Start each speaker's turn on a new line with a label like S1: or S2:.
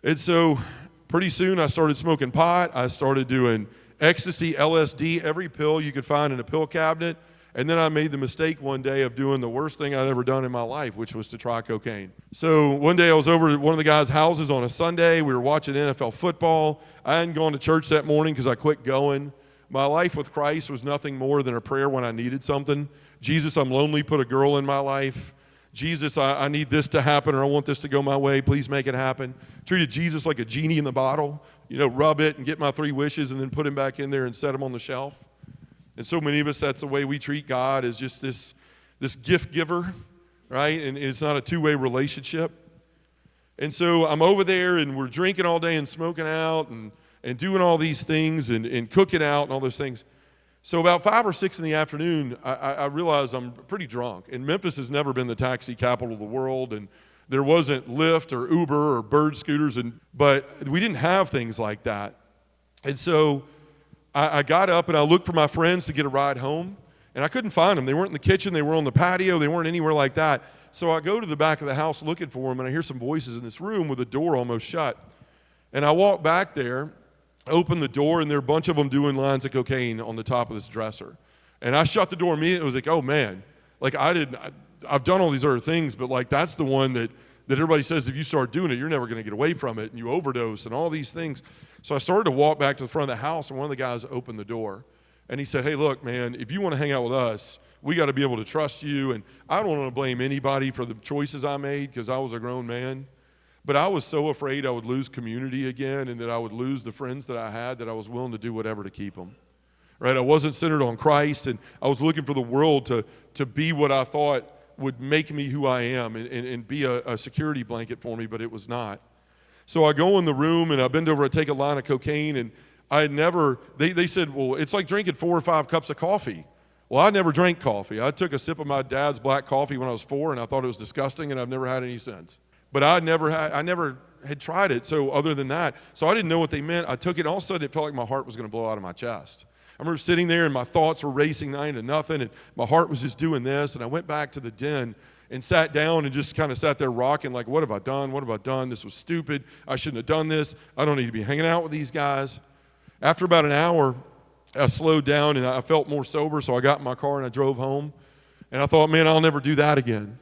S1: And so pretty soon I started smoking pot. I started doing ecstasy, LSD, every pill you could find in a pill cabinet. And then I made the mistake one day of doing the worst thing I'd ever done in my life, which was to try cocaine. So one day I was over at one of the guys' houses on a Sunday. We were watching NFL football. I hadn't gone to church that morning because I quit going. My life with Christ was nothing more than a prayer when I needed something. Jesus, I'm lonely, put a girl in my life. Jesus, I need this to happen, or I want this to go my way. Please make it happen. Treated Jesus like a genie in the bottle. Rub it and get my 3 wishes and then put him back in there and set him on the shelf. And so many of us, that's the way we treat God, is just this gift giver, right? And it's not a two-way relationship. And so I'm over there, and we're drinking all day and smoking out and doing all these things and cooking out and all those things. So about 5 or 6 in the afternoon, I realized I'm pretty drunk. And Memphis has never been the taxi capital of the world, and there wasn't Lyft or Uber or bird scooters, but we didn't have things like that. And so I got up and I looked for my friends to get a ride home, and I couldn't find them. They weren't in the kitchen. They were on the patio. They weren't anywhere like that. So I go to the back of the house looking for them, and I hear some voices in this room with the door almost shut. And I walk back there, open the door, and there are a bunch of them doing lines of cocaine on the top of this dresser. And I shut the door immediately. It was like, oh, man. Like, I've done all these other things, but, like, that's the one that everybody says if you start doing it, you're never going to get away from it, and you overdose and all these things. So I started to walk back to the front of the house, and one of the guys opened the door. And he said, hey, look, man, if you want to hang out with us, we got to be able to trust you. And I don't want to blame anybody for the choices I made because I was a grown man. But I was so afraid I would lose community again and that I would lose the friends that I had that I was willing to do whatever to keep them. Right? I wasn't centered on Christ, and I was looking for the world to be what I thought would make me who I am and be a security blanket for me, but it was not. So I go in the room, and I bend over, I take a line of cocaine, and they said, well, it's like drinking 4 or 5 cups of coffee. Well, I never drank coffee. I took a sip of my dad's black coffee when I was 4, and I thought it was disgusting, and I've never had any since. But I never had tried it, so other than that. So I didn't know what they meant. I took it, and all of a sudden it felt like my heart was going to blow out of my chest. I remember sitting there, and my thoughts were racing 9 to nothing, and my heart was just doing this, and I went back to the den and sat down and just kind of sat there rocking like, what have I done? What have I done? This was stupid. I shouldn't have done this. I don't need to be hanging out with these guys. After about an hour, I slowed down, and I felt more sober, so I got in my car, and I drove home. And I thought, man, I'll never do that again.